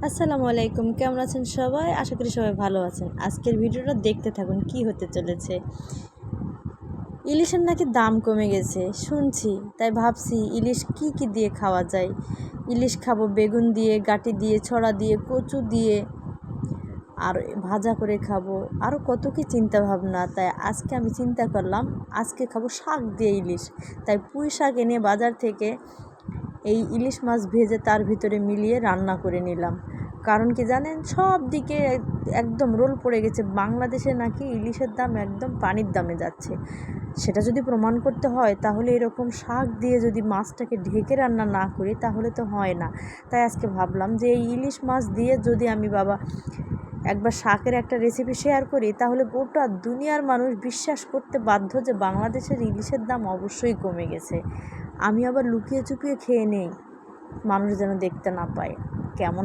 আসসালামু আলাইকুম, কেমন আছেন সবাই? আশা করি সবাই ভালো আছেন। আজকের ভিডিওটা দেখতে থাকুন কি হতে চলেছে। ইলিশের নাকি দাম কমে গেছে শুনছি, তাই ভাবছি ইলিশ কি দিয়ে খাওয়া যায়। ইলিশ খাবো বেগুন দিয়ে, গাঁটি দিয়ে, ছড়া দিয়ে, কচু দিয়ে, আর ভাজা করে খাবো, আরও কত কি চিন্তা ভাবনা। তাই আজকে আমি চিন্তা করলাম আজকে খাবো শাক দিয়ে ইলিশ। তাই পুঁই শাক এনে বাজার থেকে এই ইলিশ মাছ ভেজে তার ভিতরে মিলিয়ে রান্না করে নিলাম। কারণ কি জানেন, সব দিকে একদম রোল পড়ে গেছে, বাংলাদেশে নাকি ইলিশের দাম একদম পানির দামে যাচ্ছে। সেটা যদি প্রমাণ করতে হয় তাহলে এরকম শাক দিয়ে যদি মাছটাকে ঢেকে রান্না না করি তাহলে তো হয় না। তাই আজকে ভাবলাম যে এই ইলিশ মাছ দিয়ে যদি আমি একবার শাকের একটা রেসিপি শেয়ার করি তাহলে গোটা দুনিয়ার মানুষ বিশ্বাস করতে বাধ্য যে বাংলাদেশের ইলিশের দাম অবশ্যই কমে গেছে। আমি আবার লুকিয়ে চুপিয়ে খেয়ে নেই, মানুষ যেন দেখতে না পায়। কেমন